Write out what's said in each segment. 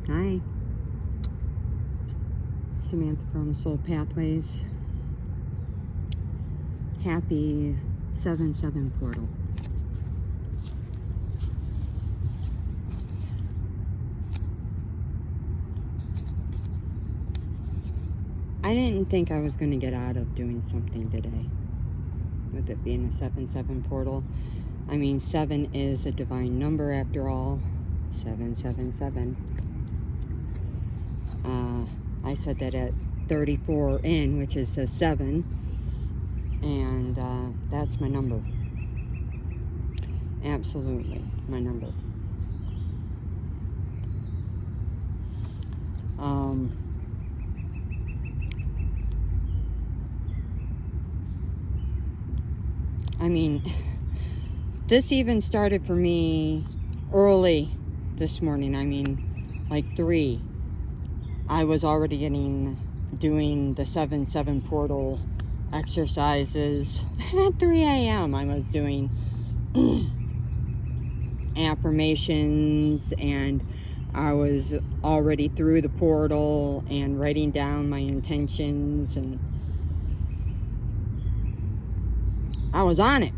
Hi, Samantha from Soul Pathways. Happy 7/7 portal. I didn't think I was going to get out of doing something today, with it being a 7/7 portal. I mean, 7 is a divine number after all. 777. I said that at 34 in, which is a 7, and that's my number. Absolutely, my number. I mean, this even started for me early this morning. I mean, like 3. I was already doing the 7/7 portal exercises. At 3 a.m. I was doing affirmations, and I was already through the portal and writing down my intentions, and I was on it.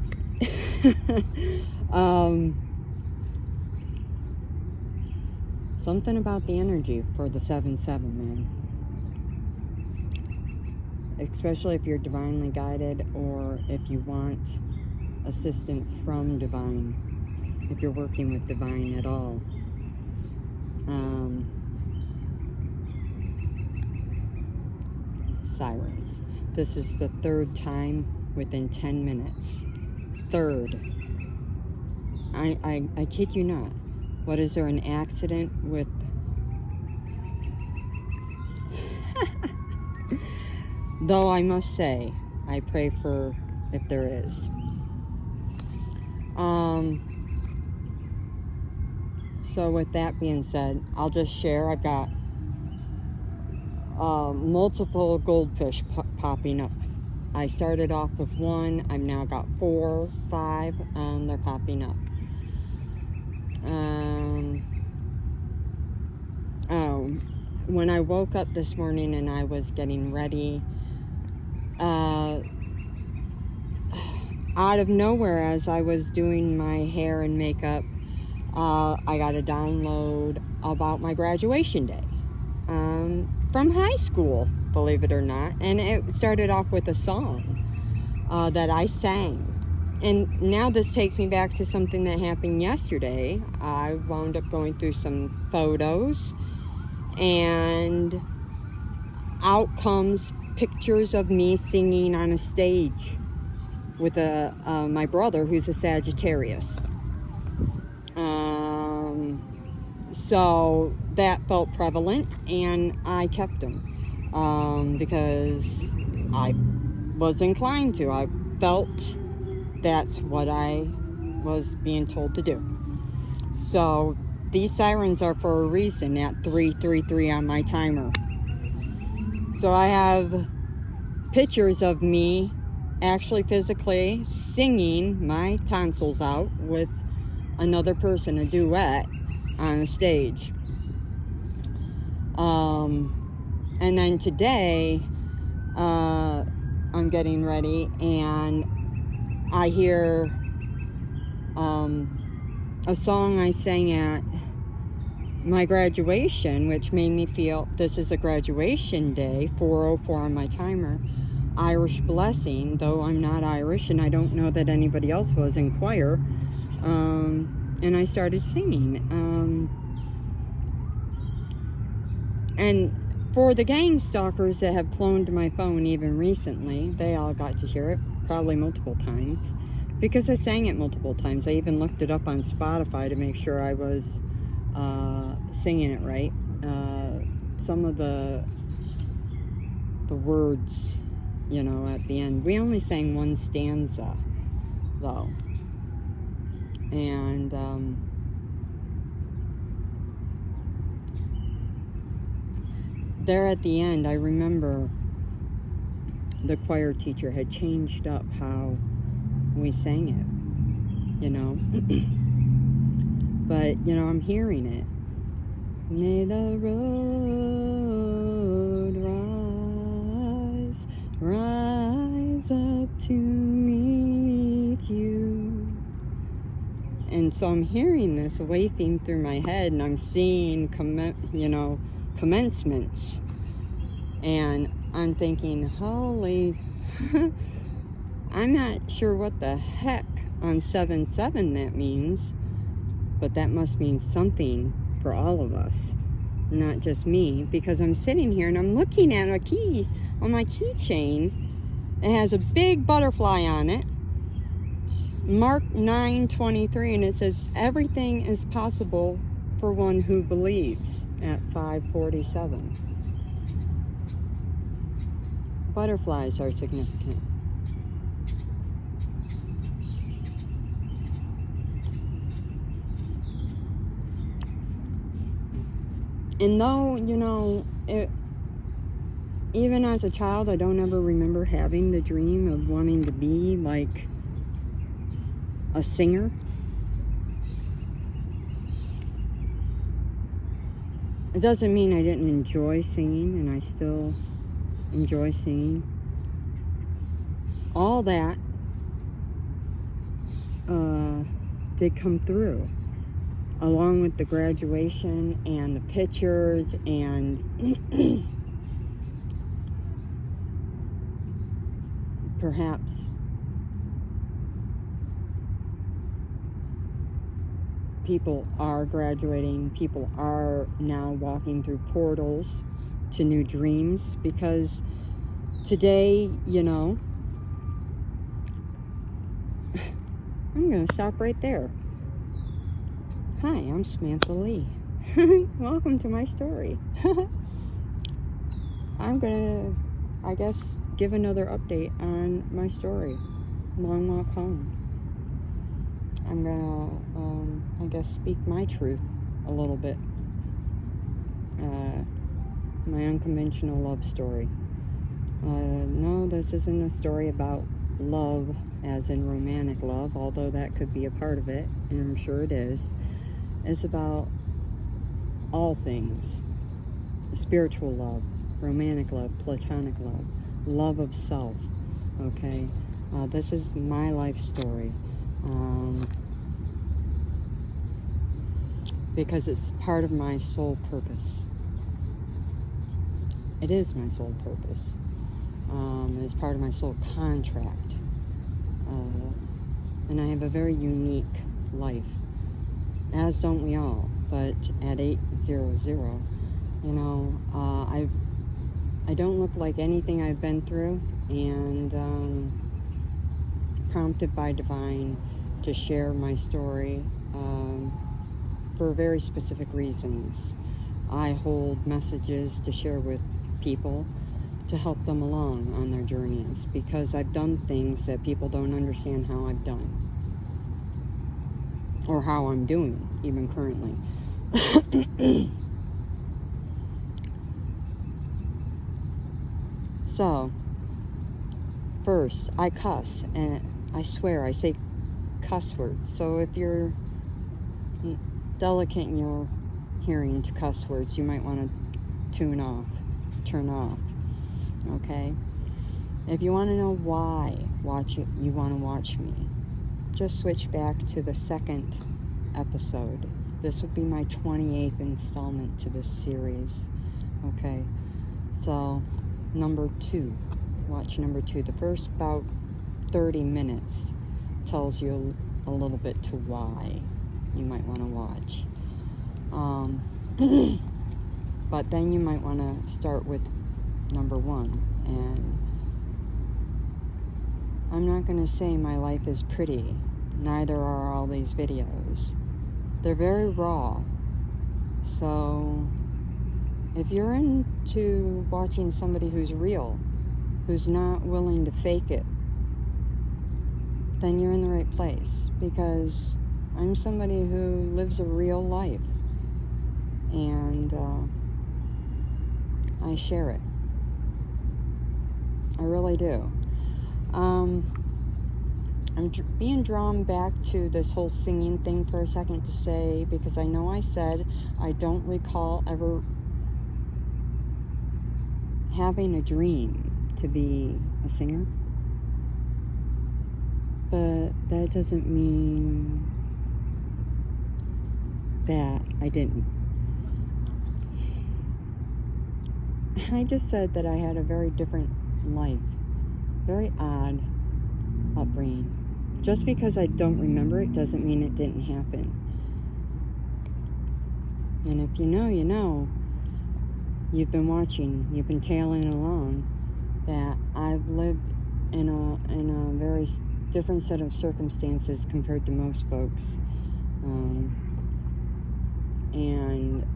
Something about the energy for the 7/7, man. Especially if you're divinely guided, or if you want assistance from divine, if you're working with divine at all. Sirens. This is the 3rd time within 10 minutes. 3rd. I kid you not. What, is there an accident with... Though I must say, I pray for if there is. So with that being said, I'll just share. I've got multiple goldfish popping up. I started off with 1. I've now got 4, 5. They're popping up. When I woke up this morning and I was getting ready, out of nowhere, as I was doing my hair and makeup, I got a download about my graduation day from high school, believe it or not. And it started off with a song that I sang. And now this takes me back to something that happened yesterday. I wound up going through some photos, and out comes pictures of me singing on a stage with my brother, who's a Sagittarius. So that felt prevalent, and I kept them because I was inclined to. I felt that's what I was being told to do. So these sirens are for a reason at 3:33 on my timer. So I have pictures of me actually physically singing my tonsils out with another person, a duet on a stage. And then today, I'm getting ready, and I hear a song I sang at my graduation, which made me feel this is a graduation day, 4:04 on my timer. Irish Blessing, though I'm not Irish, and I don't know that anybody else was in choir. And I started singing. And for the gang stalkers that have cloned my phone even recently, they all got to hear it, probably multiple times, because I sang it multiple times. I even looked it up on Spotify to make sure I was singing it right. Some of the words, at the end. We only sang 1 stanza, though. And there at the end, I remember the choir teacher had changed up how we sang it, But, I'm hearing it. May the road rise up to meet you. And so I'm hearing this wafting through my head, and I'm seeing commencements. And I'm thinking, holy, I'm not sure what the heck on 7/7 that means, but that must mean something for all of us, not just me, because I'm sitting here and I'm looking at a key on my keychain. It has a big butterfly on it, Mark 9:23, and it says everything is possible for one who believes at 5:47. Butterflies are significant. And though, even as a child, I don't ever remember having the dream of wanting to be like a singer. It doesn't mean I didn't enjoy singing, and I still enjoy singing. All that did come through, along with the graduation and the pictures and perhaps people are graduating, people are now walking through portals to new dreams, because today, I'm going to stop right there. Hi, I'm Samantha Lee. Welcome to my story. I'm going to, I guess, give another update on my story. Long walk home. I'm going to, speak my truth a little bit. My unconventional love story. No, this isn't a story about love as in romantic love, although that could be a part of it, and I'm sure it is. It's about all things. Spiritual love, romantic love, platonic love, love of self, okay? This is my life story. Because it's part of my soul purpose. It is my soul purpose. It's part of my soul contract. And I have a very unique life, as don't we all. But at 800, I don't look like anything I've been through, and prompted by Divine to share my story for very specific reasons. I hold messages to share with people to help them along on their journeys, because I've done things that people don't understand how I've done, or how I'm doing, even currently. So, first, I cuss, and I swear I say cuss words. So if you're delicate in your hearing to cuss words, you might want to turn off. Okay? If you want to know why you want to watch me, just switch back to the second episode. This would be my 28th installment to this series. Okay? So, number 2. Watch number 2. The first about 30 minutes tells you a little bit to why you might want to watch. But then you might want to start with number 1. And I'm not going to say my life is pretty. Neither are all these videos. They're very raw. So if you're into watching somebody who's real, who's not willing to fake it, then you're in the right place, because I'm somebody who lives a real life, and I share it. I really do. I'm being drawn back to this whole singing thing for a second to say, because I know I said I don't recall ever having a dream to be a singer. But that doesn't mean that I didn't. I just said that I had a very different life, very odd upbringing. Just because I don't remember it doesn't mean it didn't happen. And if you know, you know. You've been watching, you've been tailing along, that I've lived in a very different set of circumstances compared to most folks. And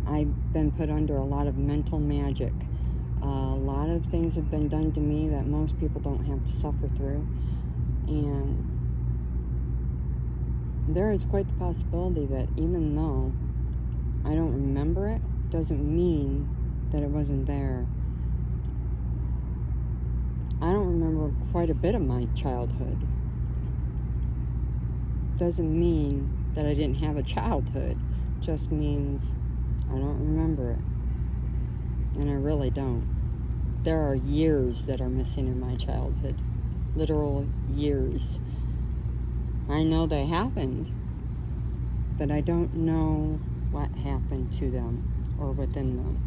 I've been put under a lot of mental magic. A lot of things have been done to me that most people don't have to suffer through. And there is quite the possibility that even though I don't remember it, doesn't mean that it wasn't there. I don't remember quite a bit of my childhood. Doesn't mean that I didn't have a childhood. Just means I don't remember it. And I really don't. There are years that are missing in my childhood. Literal years. I know they happened, but I don't know what happened to them or within them.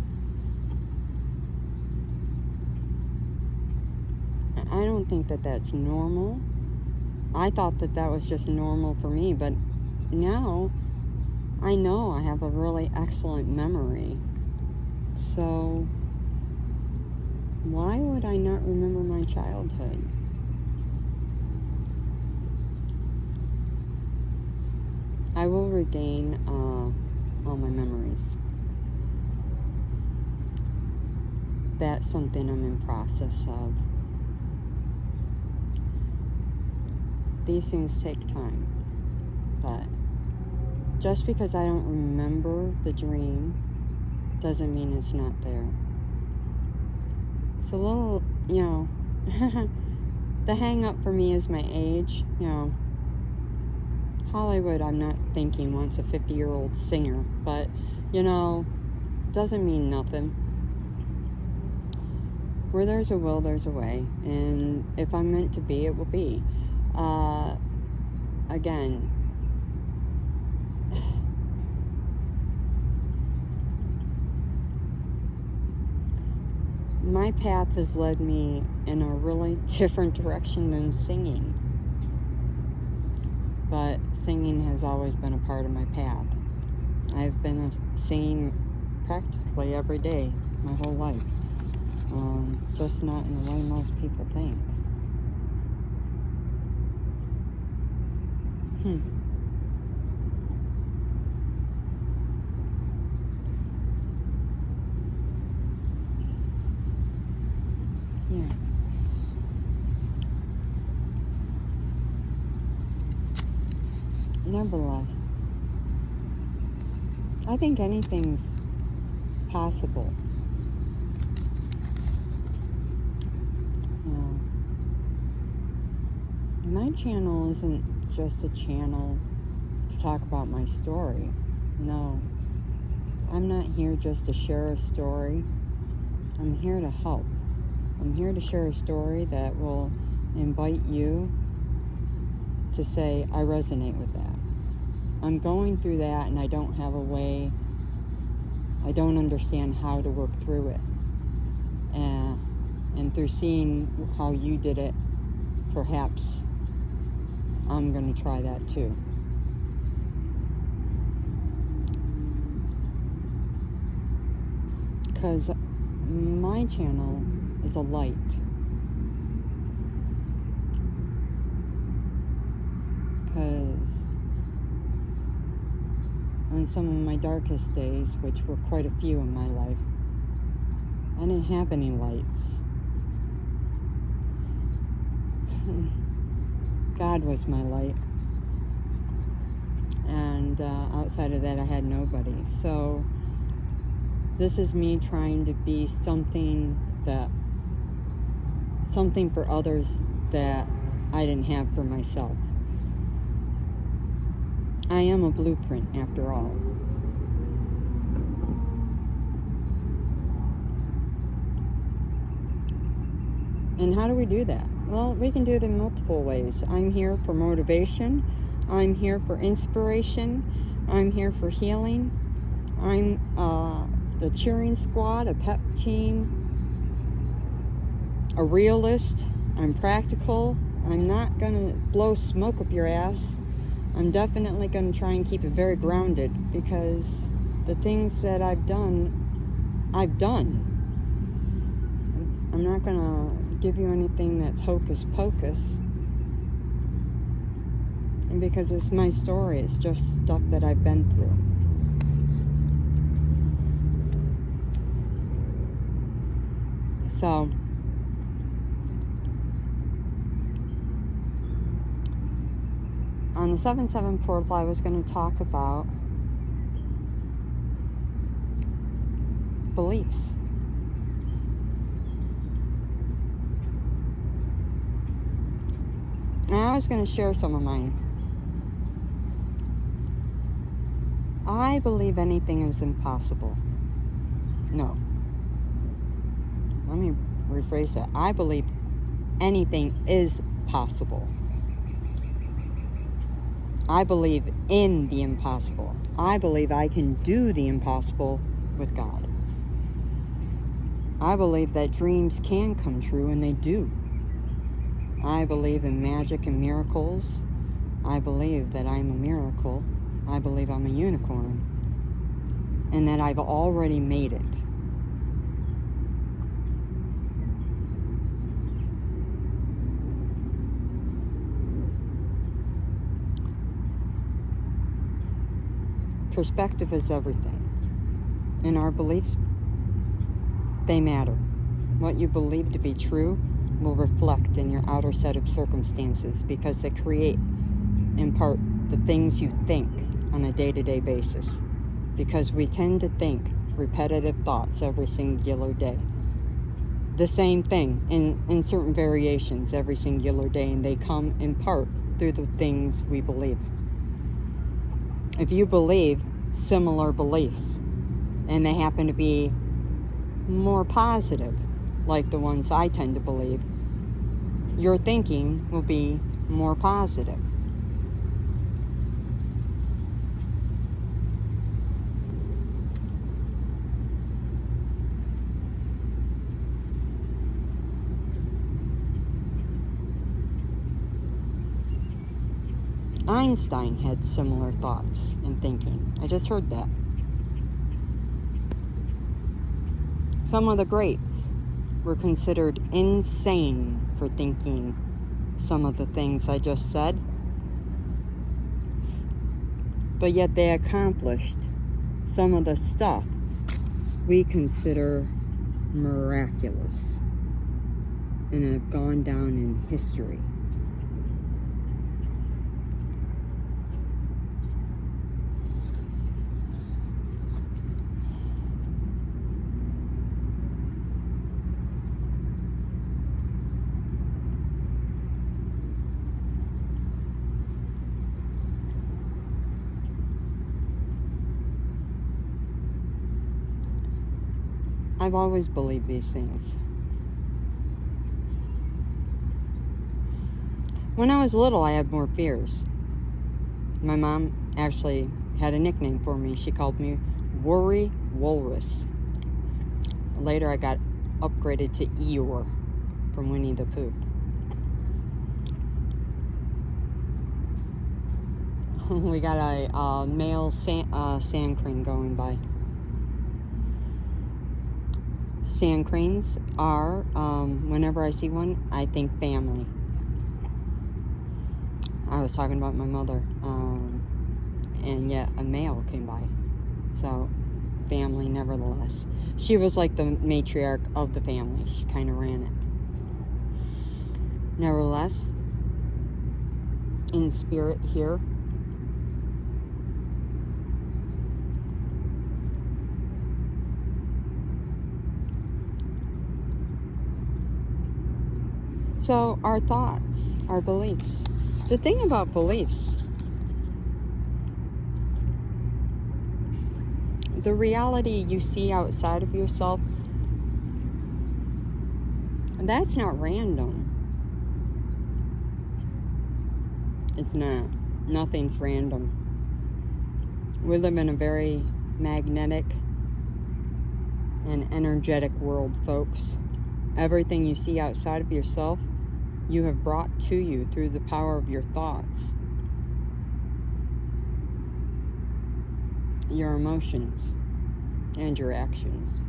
I don't think that that's normal. I thought that that was just normal for me, but now I know I have a really excellent memory. So why would I not remember my childhood? I will regain all my memories. That's something I'm in process of. These things take time, but just because I don't remember the dream doesn't mean it's not there. It's a little, the hang up for me is my age. Hollywood, I'm not thinking once a 50-year-old singer, but doesn't mean nothing. Where there's a will, there's a way, and if I'm meant to be, it will be. Again, my path has led me in a really different direction than singing. But singing has always been a part of my path. I've been singing practically every day my whole life. Just not in the way most people think. Yeah. Nevertheless, I think anything's possible. My channel isn't just a channel to talk about my story. No. I'm not here just to share a story. I'm here to help. I'm here to share a story that will invite you to say, I resonate with that. I'm going through that and I don't have a way, I don't understand how to work through it. And through seeing how you did it, perhaps I'm going to try that too. Because my channel is a light. Because on some of my darkest days, which were quite a few in my life, I didn't have any lights. God was my light. And outside of that, I had nobody. So this is me trying to be something for others that I didn't have for myself. I am a blueprint, after all. And how do we do that? Well, we can do it in multiple ways. I'm here for motivation. I'm here for inspiration. I'm here for healing. I'm the cheering squad, a pep team, a realist. I'm practical. I'm not going to blow smoke up your ass. I'm definitely going to try and keep it very grounded, because the things that I've done, I've done. I'm not going to give you anything that's hocus pocus. And because it's my story, it's just stuff that I've been through. So, on the 7/7 portal, I was going to talk about beliefs. And I was going to share some of mine. I believe anything is impossible. No. Let me rephrase that. I believe anything is possible. I believe in the impossible. I believe I can do the impossible with God. I believe that dreams can come true, and they do. I believe in magic and miracles. I believe that I'm a miracle. I believe I'm a unicorn. And that I've already made it. Perspective is everything. And our beliefs, they matter. What you believe to be true will reflect in your outer set of circumstances, because they create, in part, the things you think on a day-to-day basis. Because we tend to think repetitive thoughts every singular day. The same thing in certain variations every singular day, and they come in part through the things we believe. If you believe similar beliefs, and they happen to be more positive, like the ones I tend to believe, your thinking will be more positive. Einstein had similar thoughts and thinking. I just heard that. Some of the greats were considered insane for thinking some of the things I just said. But yet they accomplished some of the stuff we consider miraculous and have gone down in history. I've always believed these things. When I was little, I had more fears. My mom actually had a nickname for me. She called me Worry Walrus. Later, I got upgraded to Eeyore from Winnie the Pooh. We got a male sand crane going by. Sand cranes are, whenever I see one, I think family. I was talking about my mother, and yet a male came by. So, family nevertheless. She was like the matriarch of the family. She kind of ran it. Nevertheless, in spirit here, So our thoughts, our beliefs. The thing about beliefs, the reality you see outside of yourself, that's not random. It's not. Nothing's random. We live in a very magnetic and energetic world, folks. Everything you see outside of yourself, you have brought to you through the power of your thoughts, your emotions, and your actions.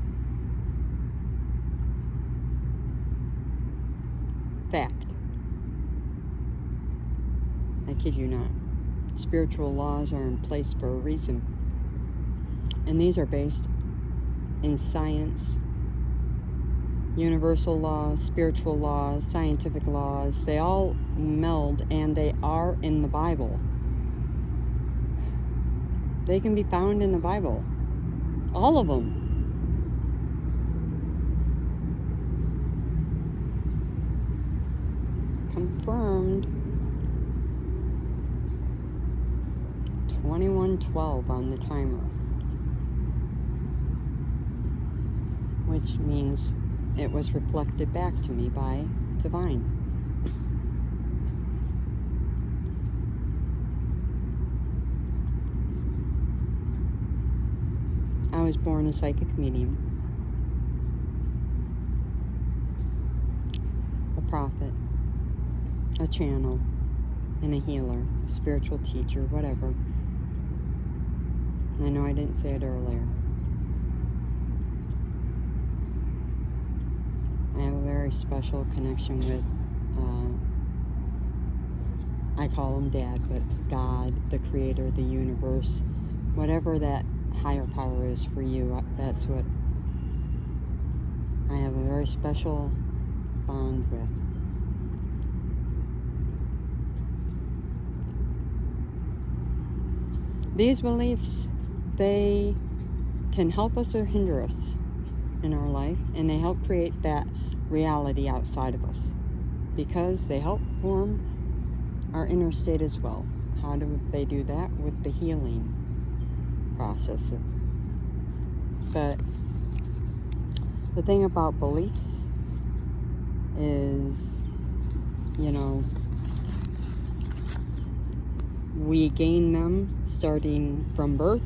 Fact. I kid you not. Spiritual laws are in place for a reason. And these are based in science, universal laws, spiritual laws, scientific laws. They all meld, and they are in the Bible. They can be found in the Bible. All of them. Confirmed. 21:12 on the timer, which means it was reflected back to me by divine. I was born a psychic medium, a prophet, a channel, and a healer, a spiritual teacher, whatever. I know I didn't say it earlier. I have a very special connection with, I call him Dad, but God, the Creator, the universe, whatever that higher power is for you, that's what I have a very special bond with. These beliefs, they can help us or hinder us in our life, and they help create that reality outside of us because they help form our inner state as well. How do they do that? With the healing process. But the thing about beliefs is, we gain them starting from birth,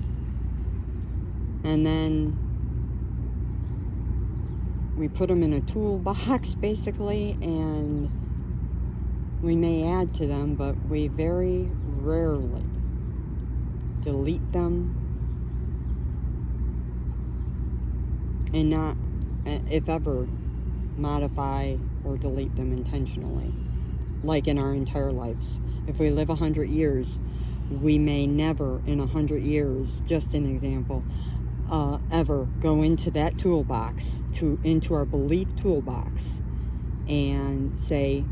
and then we put them in a toolbox basically, and we may add to them, but we very rarely delete them, and not, if ever, modify or delete them intentionally, like in our entire lives. If we live 100 years, we may never in 100 years, just an example, ever go into that toolbox, into our belief toolbox, and say,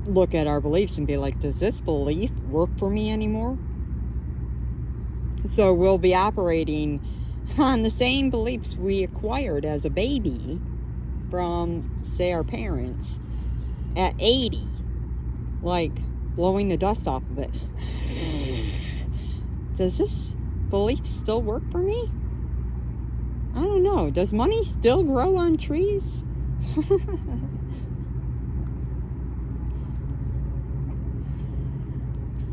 look at our beliefs and be like, does this belief work for me anymore? So we'll be operating on the same beliefs we acquired as a baby from, say, our parents at 80, like blowing the dust off of it. Does this belief still work for me? I don't know. Does money still grow on trees?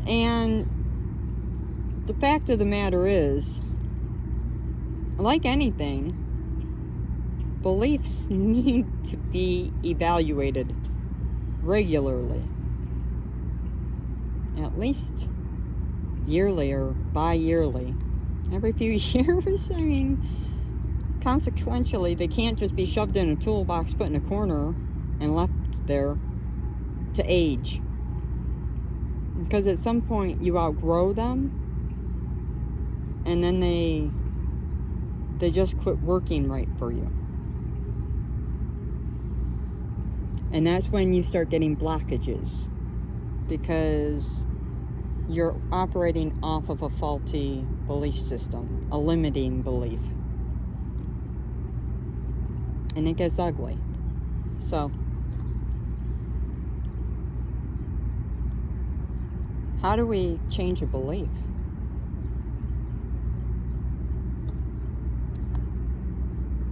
And the fact of the matter is, like anything, beliefs need to be evaluated regularly. At least yearly or bi-yearly. Every few years. I mean, consequentially, they can't just be shoved in a toolbox, put in a corner, and left there to age. Because at some point you outgrow them, and then they just quit working right for you. And that's when you start getting blockages, because you're operating off of a faulty belief system, a limiting belief. And it gets ugly. So, How do we change a belief?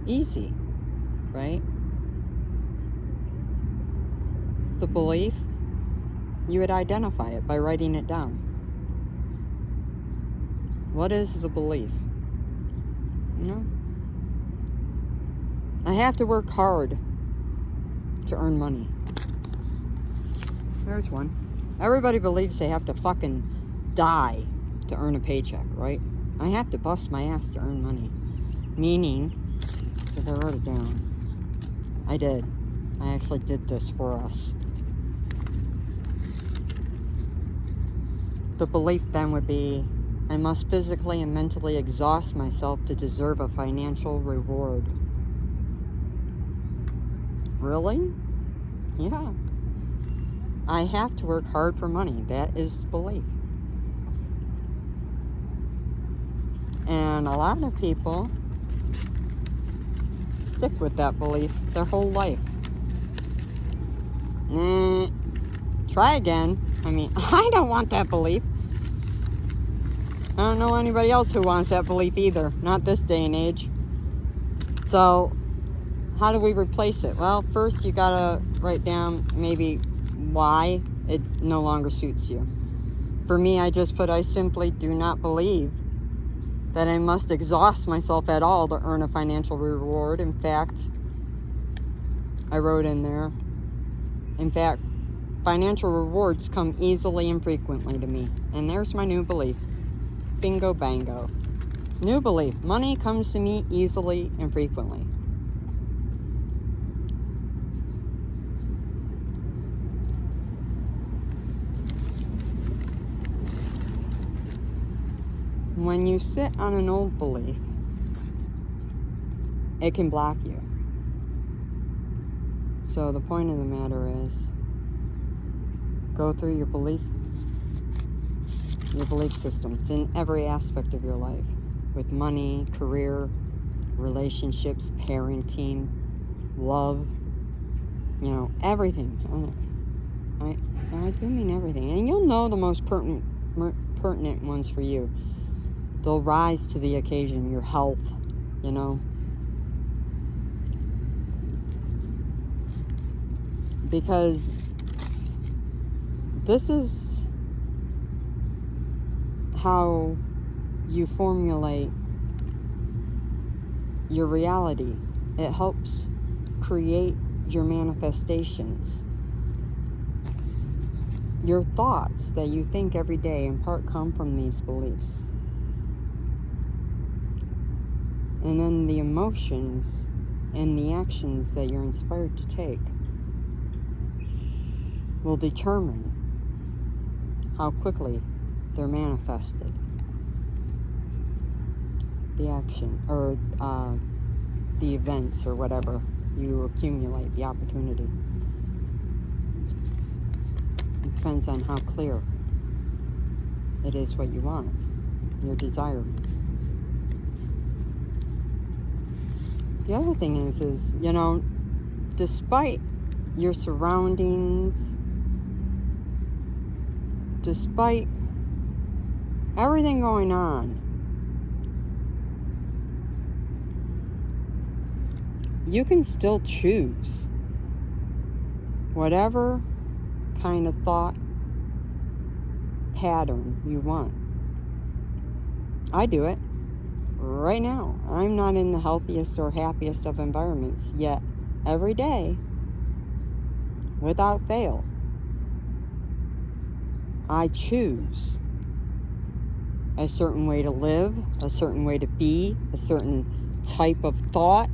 Easy, right? The belief, you would identify it by writing it down. What is the belief? I have to work hard to earn money. There's one. Everybody believes they have to fucking die to earn a paycheck, right? I have to bust my ass to earn money. Meaning, because I wrote it down. I did. I actually did this for us. The belief then would be, I must physically and mentally exhaust myself to deserve a financial reward. Really? Yeah. I have to work hard for money. That is the belief. And a lot of people stick with that belief their whole life. Try again. I mean, I don't want that belief. I don't know anybody else who wants that belief either. Not this day and age. So, how do we replace it? Well, first you gotta write down maybe why it no longer suits you. For me, I simply do not believe that I must exhaust myself at all to earn a financial reward. In fact, I wrote in there, financial rewards come easily and frequently to me. And there's my new belief. Bingo bango. New belief. Money comes to me easily and frequently. When you sit on an old belief, it can block you. So the point of the matter is, go through your belief systems in every aspect of your life, with money, career, relationships, parenting, love, everything. I do mean everything. And you'll know the most pertinent ones for you. They'll rise to the occasion. Your health, because this is how you formulate your reality. It helps create your manifestations. Your thoughts that you think every day in part come from these beliefs. And then the emotions and the actions that you're inspired to take will determine how quickly they're manifested. The action or the events or whatever you accumulate, the opportunity. It depends on how clear it is what you want, your desire. The other thing is, despite your surroundings, despite everything going on, you can still choose whatever kind of thought pattern you want. I do it right now. I'm not in the healthiest or happiest of environments, yet every day, without fail, I choose a certain way to live, a certain way to be, a certain type of thought.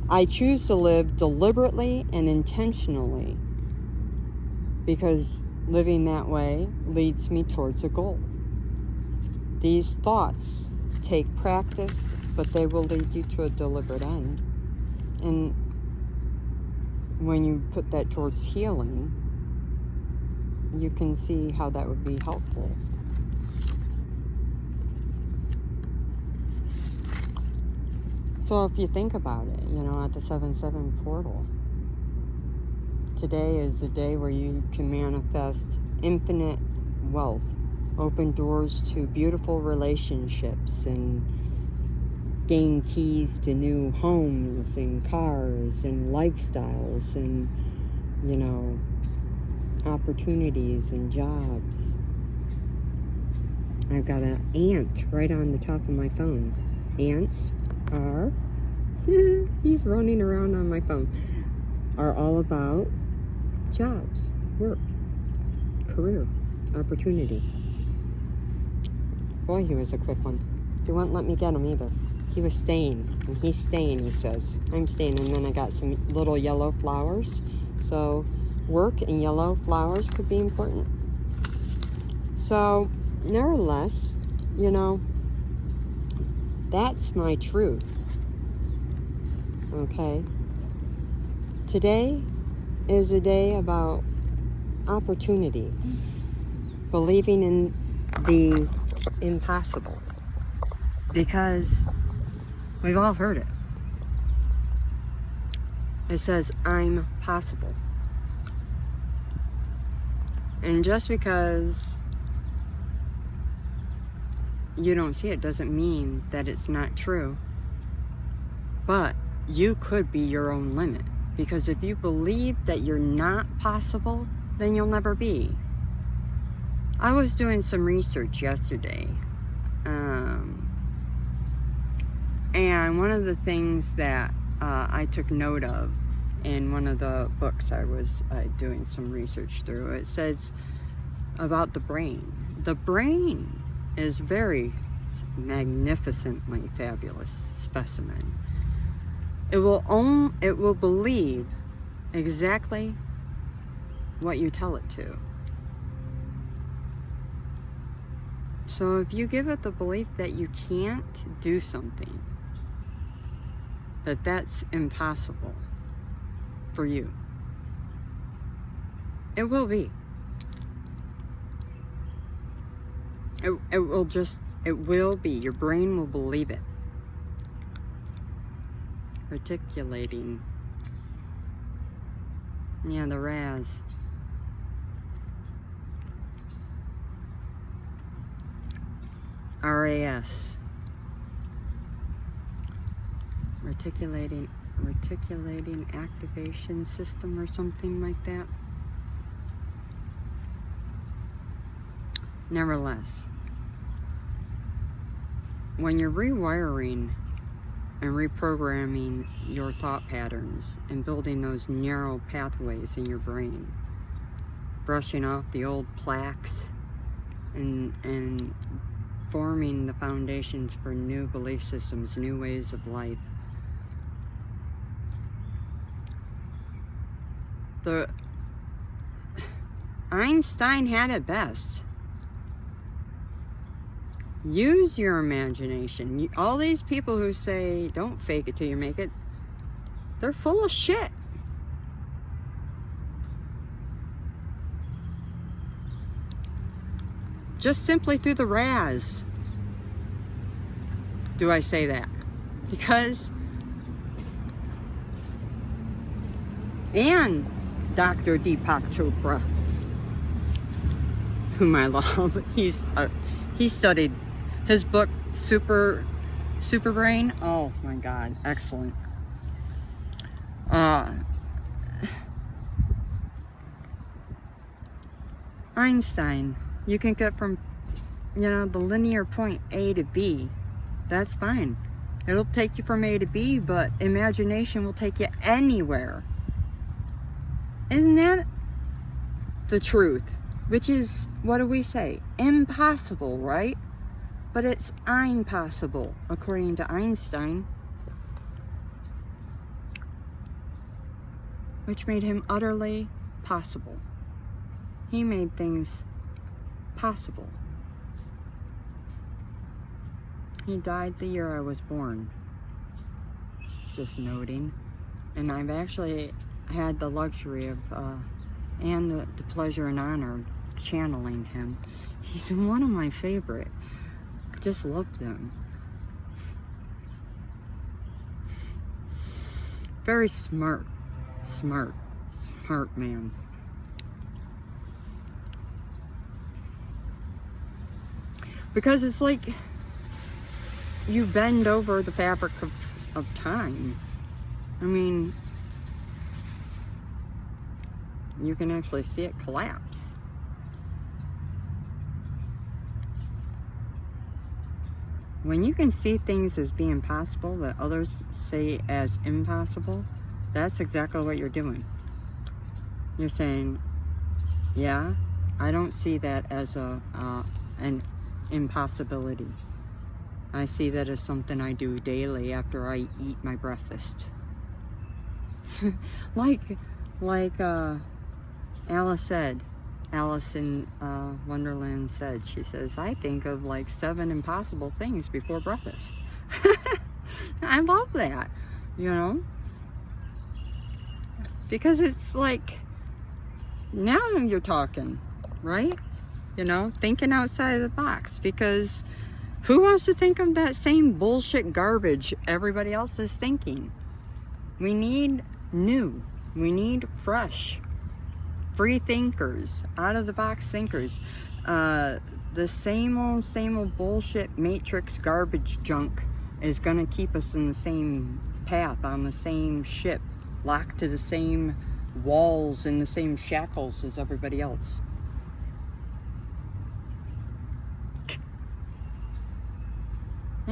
I choose to live deliberately and intentionally because living that way leads me towards a goal. These thoughts take practice, but they will lead you to a deliberate end. And when you put that towards healing, you can see how that would be helpful. So if you think about it, at the 7/7 portal, today is a day where you can manifest infinite wealth, open doors to beautiful relationships, and gain keys to new homes and cars and lifestyles and, opportunities and jobs. I've got an ant right on the top of my phone. Ants are, he's running around on my phone, are all about jobs, work, career, opportunity. Boy, he was a quick one. He wouldn't let me get him either. He was staying, and he's staying, he says. I'm staying, and then I got some little yellow flowers. So work and yellow flowers could be important. So, nevertheless, that's my truth. Okay? Today is a day about opportunity. Believing in the impossible. Because we've all heard it. It says, I'm possible. And just because you don't see it doesn't mean that it's not true. But you could be your own limit. Because if you believe that you're not possible, then you'll never be. I was doing some research yesterday. And one of the things that I took note of in one of the books I was doing some research through, it says about the brain. The brain is very magnificently fabulous specimen. It will believe exactly what you tell it to. So if you give it the belief that you can't do something, that's impossible for you, it will be. It will be. Your brain will believe it. Articulating. Yeah, the RAS. RAS. Reticulating activation system or something like that. Nevertheless, when you're rewiring and reprogramming your thought patterns and building those neural pathways in your brain, brushing off the old plaques and forming the foundations for new belief systems, new ways of life. Einstein had it best. Use your imagination. All these people who say, don't fake it till you make it, they're full of shit. Just simply through the RAS do I say that. Because, and Dr. Deepak Chopra, whom I love, he studied his book, Super Brain. Oh my God, excellent. Einstein, you can get from, the linear point A to B. That's fine. It'll take you from A to B, but imagination will take you anywhere. Isn't that the truth? Which is, what do we say? Impossible, right? But it's impossible, according to Einstein. Which made him utterly possible. He made things possible. He died the year I was born. Just noting. And I've actually had the luxury of, and the pleasure and honor of channeling him. He's one of my favorite. I just loved him. Very smart man. Because it's like you bend over the fabric of time. I mean, you can actually see it collapse. When you can see things as being possible that others say as impossible, that's exactly what you're doing. You're saying, yeah, I don't see that as an impossibility. I see that as something I do daily after I eat my breakfast. like Alice in Wonderland said, she says, I think of like 7 impossible things before breakfast. I love that, you know? Because it's like, now you're talking, right? You know, thinking outside of the box. Because who wants to think of that same bullshit garbage everybody else is thinking? We need new. We need fresh. Free thinkers, out of the box thinkers. The same old bullshit matrix garbage junk is gonna keep us in the same path, on the same ship, locked to the same walls, in the same shackles as everybody else. I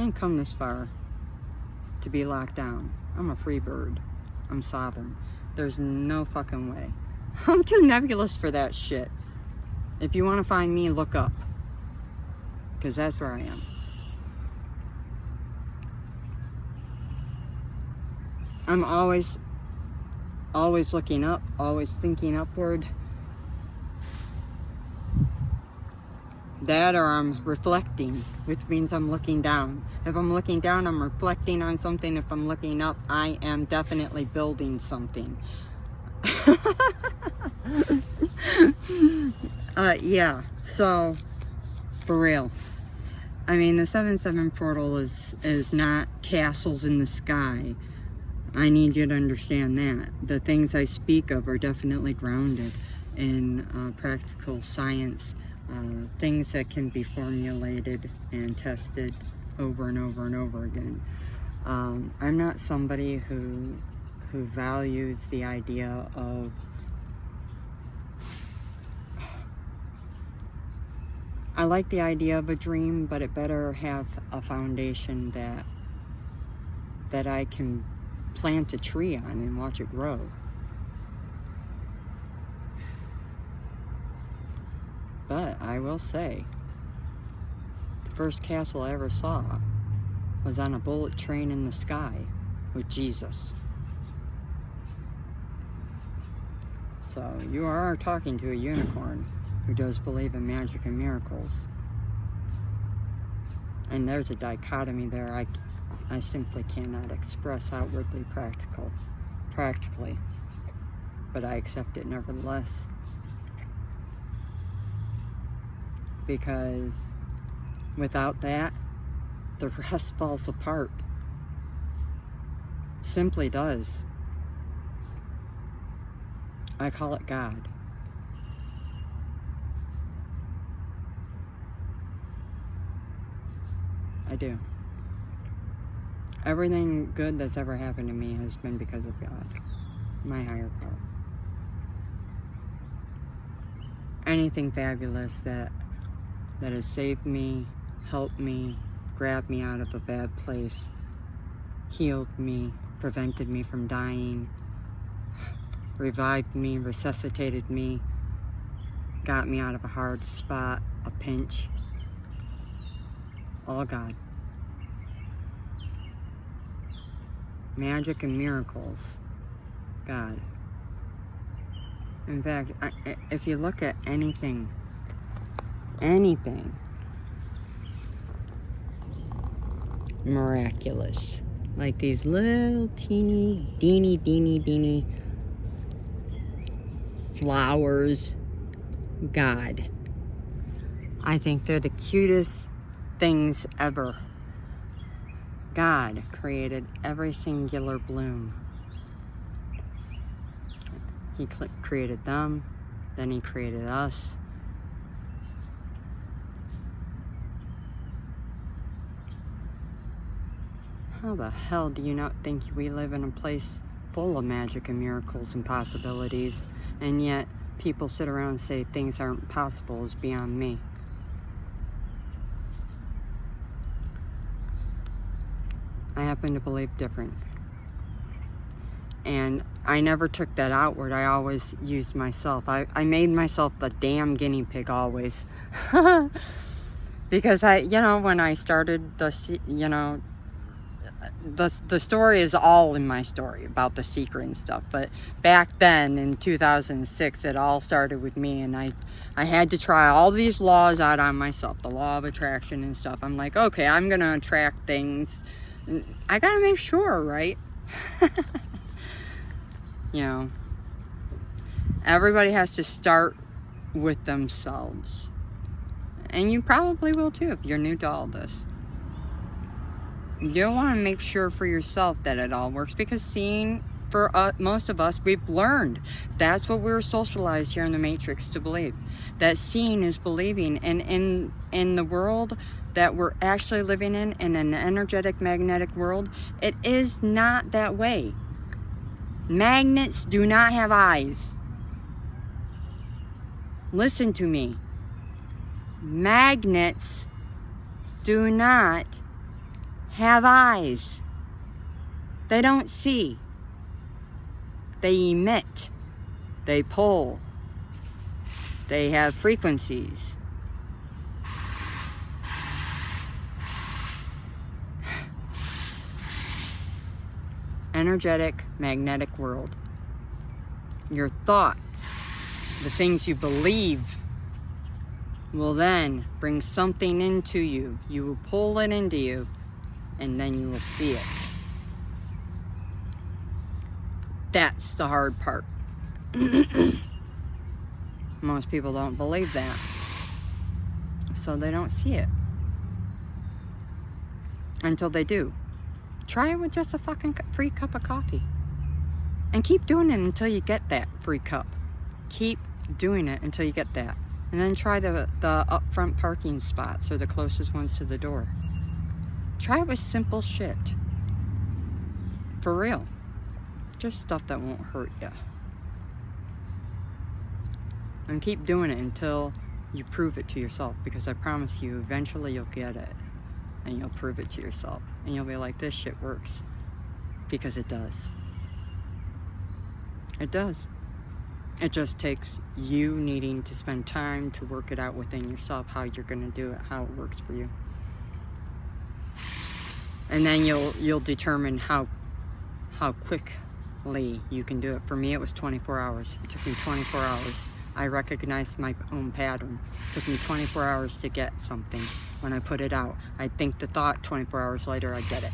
didn't come this far to be locked down. I'm a free bird. I'm sovereign. There's no fucking way. I'm too nebulous for that shit. If you want to find me, look up. Because that's where I am. I'm always looking up, always thinking upward. That or I'm reflecting, which means I'm looking down. If I'm looking down, I'm reflecting on something. If I'm looking up, I am definitely building something. Yeah, so for real, I mean, the 7-7 portal is not castles in the sky. I need you to understand that. The things I speak of are definitely grounded in practical science, things that can be formulated and tested over and over and over again. I'm not somebody who values the idea of I like the idea of a dream, but it better have a foundation that I can plant a tree on and watch it grow. But I will say, the first castle I ever saw was on a bullet train in the sky with Jesus. So you are talking to a unicorn who does believe in magic and miracles. And there's a dichotomy there I simply cannot express outwardly practically, but I accept it nevertheless. Because without that, the rest falls apart. Simply does. I call it God. I do. Everything good that's ever happened to me has been because of God, my higher power. Anything fabulous that has saved me, helped me, grabbed me out of a bad place, healed me, prevented me from dying, revived me, resuscitated me, got me out of a hard spot, a pinch. All God. Magic and miracles, God. In fact, if you look at anything miraculous, like these little teeny flowers, God. I think they're the cutest things ever. God created every singular bloom. He created them, then he created us. How the hell do you not think we live in a place full of magic and miracles and possibilities, and yet people sit around and say things aren't possible is beyond me? I happen to believe different. And I never took that outward. I always used myself. I made myself the damn guinea pig always. Because when I started the story is all in my story about the secret and stuff. But back then in 2006, it all started with me, and I had to try all these laws out on myself, the law of attraction and stuff. I'm like, okay, I'm gonna attract things. I gotta make sure, right? Everybody has to start with themselves. And you probably will too if you're new to all this. You want to make sure for yourself that it all works, because seeing, for most of us, we've learned. That's what we were socialized here in the Matrix to believe. That seeing is believing. And in the world that we're actually living in an energetic, magnetic world, it is not that way. Magnets do not have eyes. Listen to me. Magnets do not have eyes. They don't see. They emit. They pull. They have frequencies. Energetic, magnetic world. Your thoughts, the things you believe, will then bring something into you. You will pull it into you, and then you will see it. That's the hard part. Most people don't believe that, so they don't see it until they do. Try it with just a fucking free cup of coffee, and keep doing it until you get that free cup. Keep doing it until you get that. And then try the upfront parking spots, or the closest ones to the door. Try it with simple shit. For real. Just stuff that won't hurt you. And keep doing it until you prove it to yourself, because I promise you, eventually you'll get it. And you'll prove it to yourself. And you'll be like, this shit works. Because it does. It does. It just takes you needing to spend time to work it out within yourself, how you're going to do it, how it works for you. And then you'll determine how quickly you can do it. For me, it was 24 hours. It took me 24 hours. I recognized my own pattern. It took me 24 hours to get something. When I put it out, I think the thought, 24 hours later, I get it.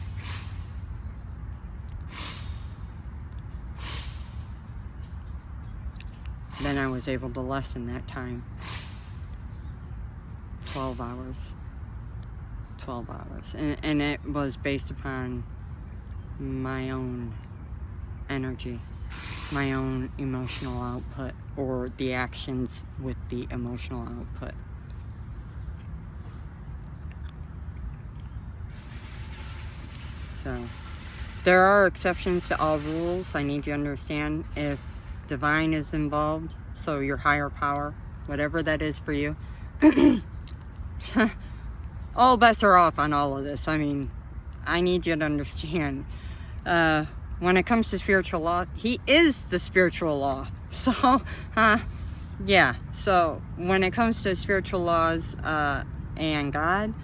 Then I was able to lessen that time. 12 hours. 12 hours. And it was based upon my own energy, my own emotional output, or the actions with the emotional output. So, there are exceptions to all rules. I need you to understand, if divine is involved, so your higher power, whatever that is for you, all bets are off on all of this. I mean, I need you to understand, when it comes to spiritual law, he is the spiritual law. So, yeah. So, when it comes to spiritual laws, and God,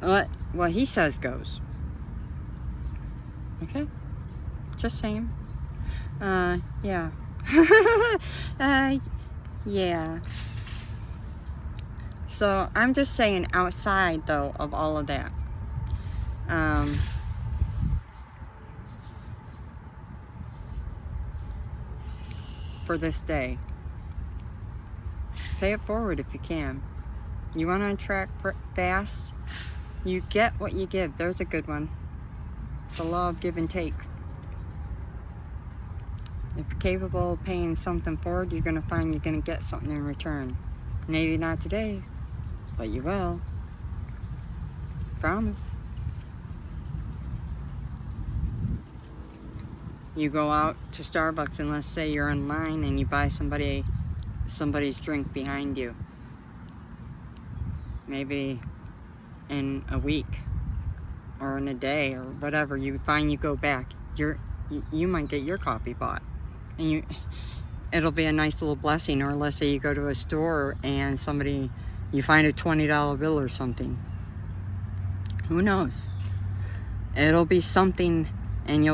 what he says goes. Okay? Just saying. Yeah. Yeah. So, I'm just saying, outside, though, of all of that, for this day, pay it forward if you can. You want to attract fast? You get what you give. There's a good one. The law of give and take. If you're capable of paying something forward, you're going to find you're going to get something in return. Maybe not today, but you will. Promise. You go out to Starbucks and let's say you're in line and you buy somebody's drink behind you. Maybe in a week or in a day or whatever, you find you go back. You might get your coffee bought, and it'll be a nice little blessing. Or let's say you go to a store and you find a $20 bill or something. Who knows? It'll be something, and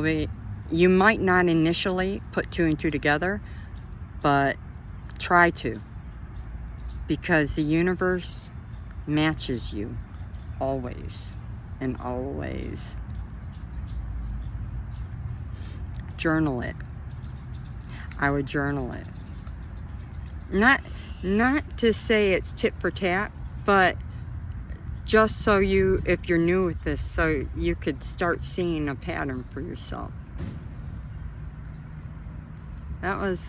you might not initially put two and two together, but try to, because the universe matches you always and always. Journal it. I would journal it. Not to say it's tit for tat, but just so if you're new with this, so you could start seeing a pattern for yourself. That was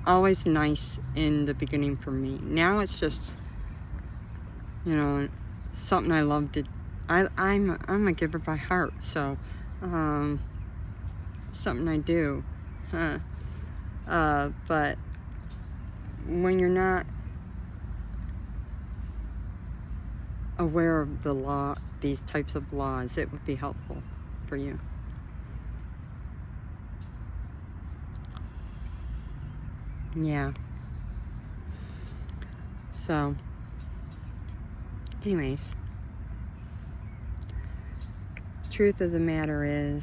always nice in the beginning for me. Now it's just, something I love to. I'm a giver by heart, so something I do. But when you're not aware of the law, these types of laws, it would be helpful for you. Yeah. So, anyways, truth of the matter is,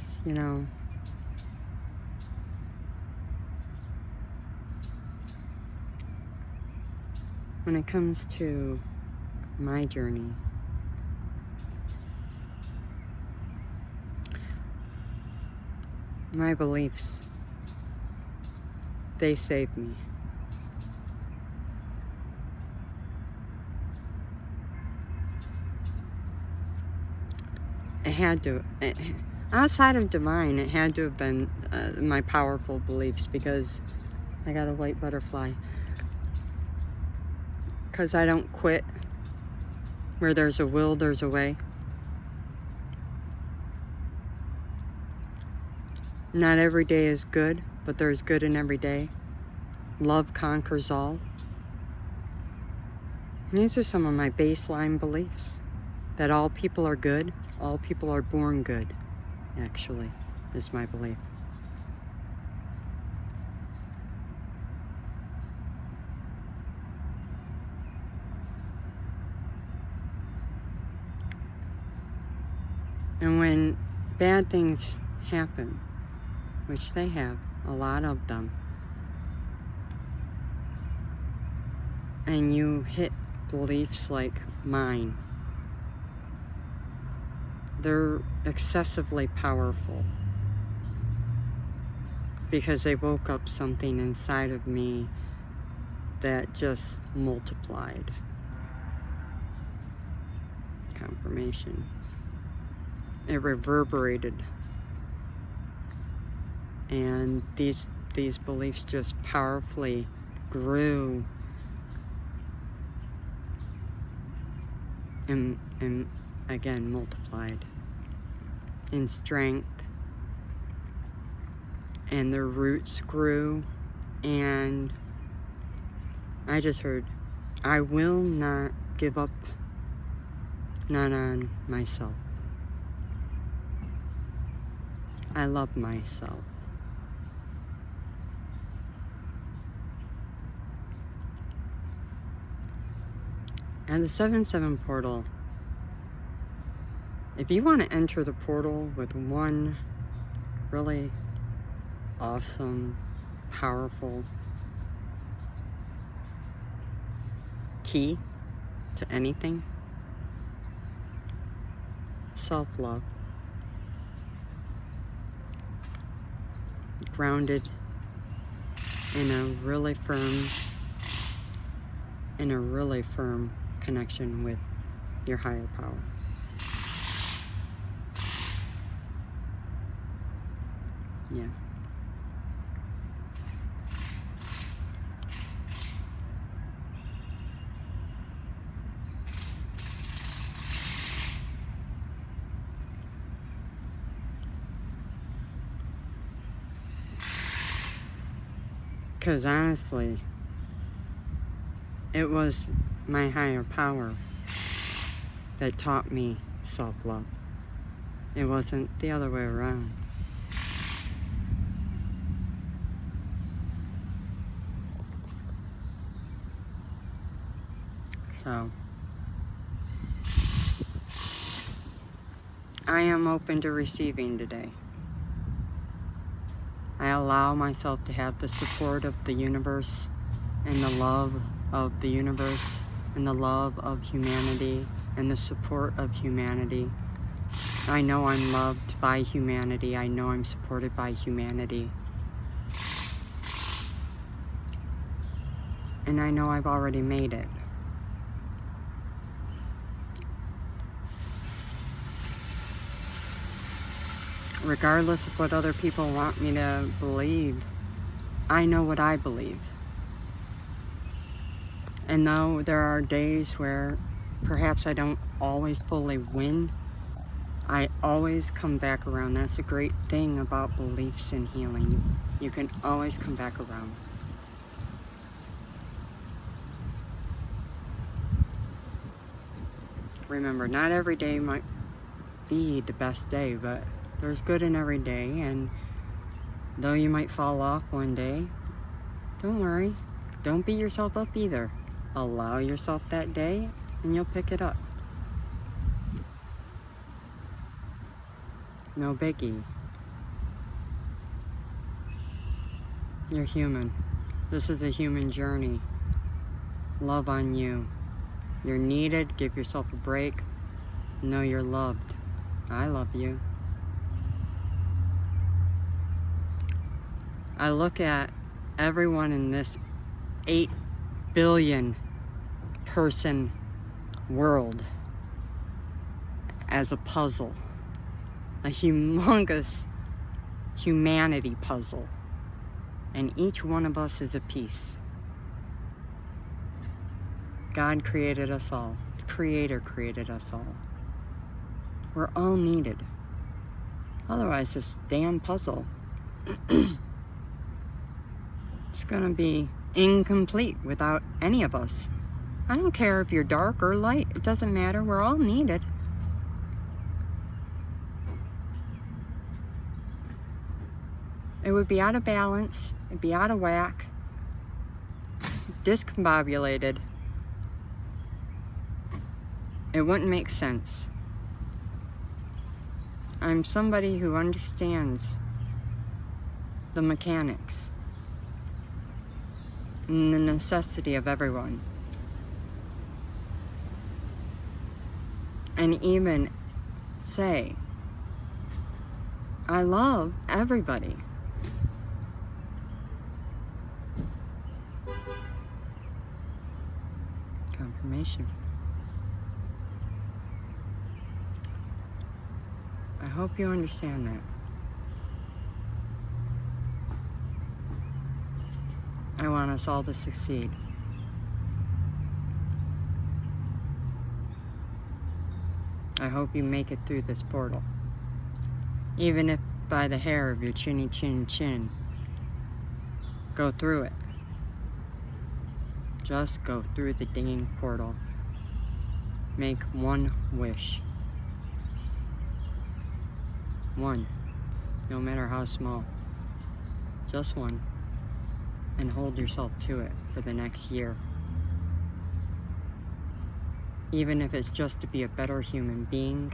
when it comes to my journey, my beliefs, they saved me. It had to, outside of divine, it had to have been my powerful beliefs, because I got a white butterfly. Because I don't quit. Where there's a will, there's a way. Not every day is good, but there's good in every day. Love conquers all. And these are some of my baseline beliefs. That all people are good. All people are born good, actually, is my belief. And when bad things happen, which they have, a lot of them, and you hit beliefs like mine, they're excessively powerful, because they woke up something inside of me that just multiplied. Confirmation. It reverberated, and these beliefs just powerfully grew and again multiplied in strength, and their roots grew, and I just heard, I will not give up, not on myself. I love myself. And the 7/7 portal, if you want to enter the portal with one really awesome, powerful key to anything, self-love. Grounded in a really firm connection with your higher power. Yeah. Because honestly, it was my higher power that taught me self-love. It wasn't the other way around. So, I am open to receiving today. I allow myself to have the support of the universe and the love of the universe and the love of humanity and the support of humanity. I know I'm loved by humanity. I know I'm supported by humanity. And I know I've already made it. Regardless of what other people want me to believe, I know what I believe. And though there are days where perhaps I don't always fully win, I always come back around. That's the great thing about beliefs and healing. You can always come back around. Remember, not every day might be the best day, but there's good in every day, and though you might fall off one day, don't worry. Don't beat yourself up either. Allow yourself that day, and you'll pick it up. No biggie. You're human. This is a human journey. Love on you. You're needed. Give yourself a break. Know you're loved. I love you. I look at everyone in this 8 billion person world as a puzzle, a humongous humanity puzzle, and each one of us is a piece. God created us all. The Creator created us all. We're all needed. Otherwise, this damn puzzle it's gonna be incomplete without any of us. I don't care if you're dark or light. It doesn't matter. We're all needed. It would be out of balance. It'd be out of whack. Discombobulated. It wouldn't make sense. I'm somebody who understands the mechanics and the necessity of everyone. And even say, I love everybody. Confirmation. I hope you understand that. I want us all to succeed. I hope you make it through this portal. Even if by the hair of your chinny chin chin. Go through it. Just go through the dinging portal. Make one wish. One. No matter how small. Just one. And hold yourself to it for the next year. Even if it's just to be a better human being,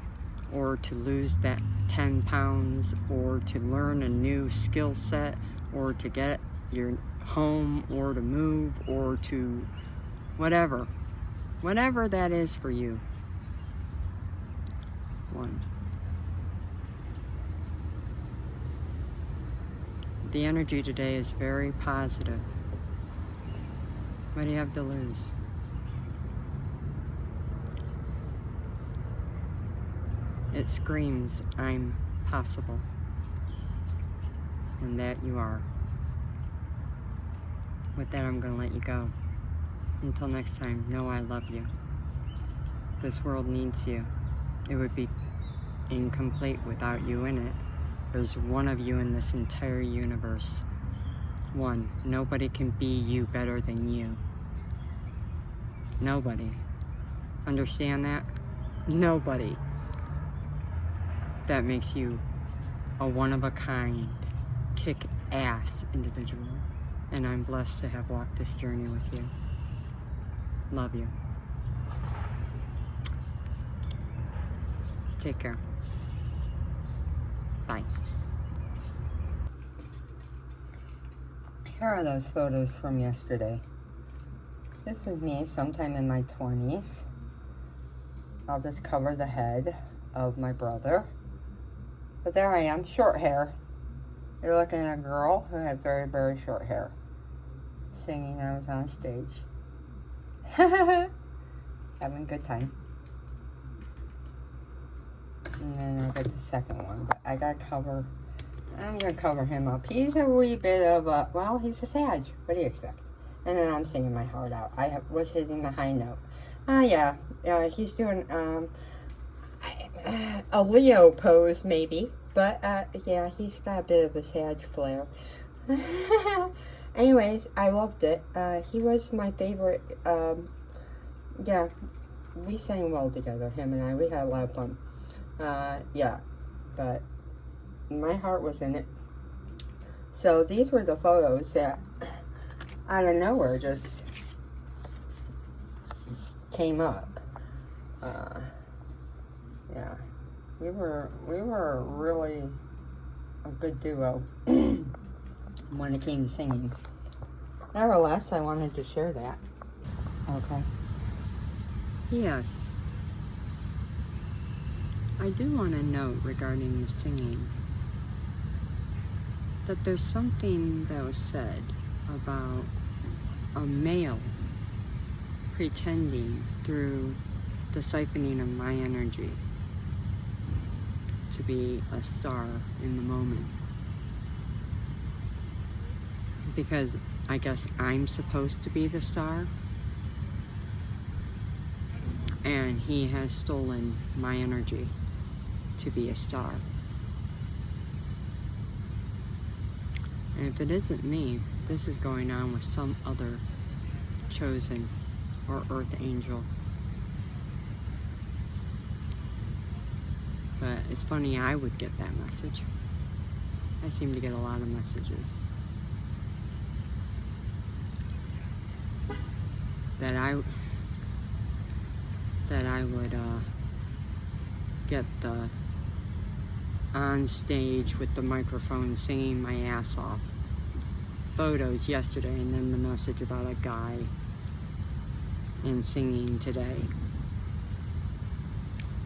or to lose that 10 pounds, or to learn a new skill set, or to get your home, or to move, or to whatever. Whatever that is for you. One. The energy today is very positive. What do you have to lose? It screams, I'm possible. And that you are. With that, I'm going to let you go. Until next time, know I love you. This world needs you. It would be incomplete without you in it. There's one of you in this entire universe. One, nobody can be you better than you. Nobody. Understand that? Nobody. That makes you a one-of-a-kind, kick-ass individual. And I'm blessed to have walked this journey with you. Love you. Take care. Bye. Here are those photos from yesterday. This was me sometime in my 20s. I'll just cover the head of my brother. But there I am, short hair. You're looking at a girl who had very, very short hair. Singing, I was on stage. Having a good time. And then I'll get the second one. But I'm going to cover him up. He's a wee bit of a, well, he's a Sag. What do you expect? And then I'm singing my heart out. I was hitting the high note. Yeah, he's doing a Leo pose, maybe. But, yeah, he's got a bit of a Sag flair. Anyways, I loved it. He was my favorite. Yeah, we sang well together, him and I. We had a lot of fun. Yeah, but my heart was in it. So these were the photos that out of nowhere just came up. Yeah, we were really a good duo when it came to singing. Nevertheless, I wanted to share that. Okay. Yes. I do want to note regarding the singing that there's something that was said about a male pretending through the siphoning of my energy to be a star in the moment. Because I guess I'm supposed to be the star, and he has stolen my energy to be a star. And if it isn't me, this is going on with some other chosen or earth angel. But it's funny, I would get that message. I seem to get a lot of messages that I would get the on stage with the microphone singing my ass off photos yesterday, and then the message about a guy and singing today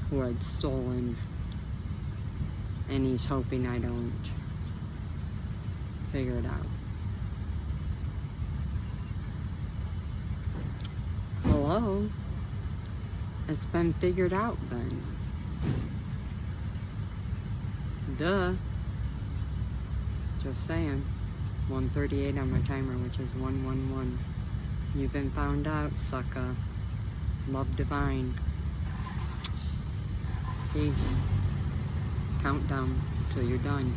who had stolen, and he's hoping I don't figure it out. Hello? It's been figured out then. Duh. Just saying. 138 on my timer, which is 111. You've been found out, sucker. Love divine. Peace. Countdown till you're done.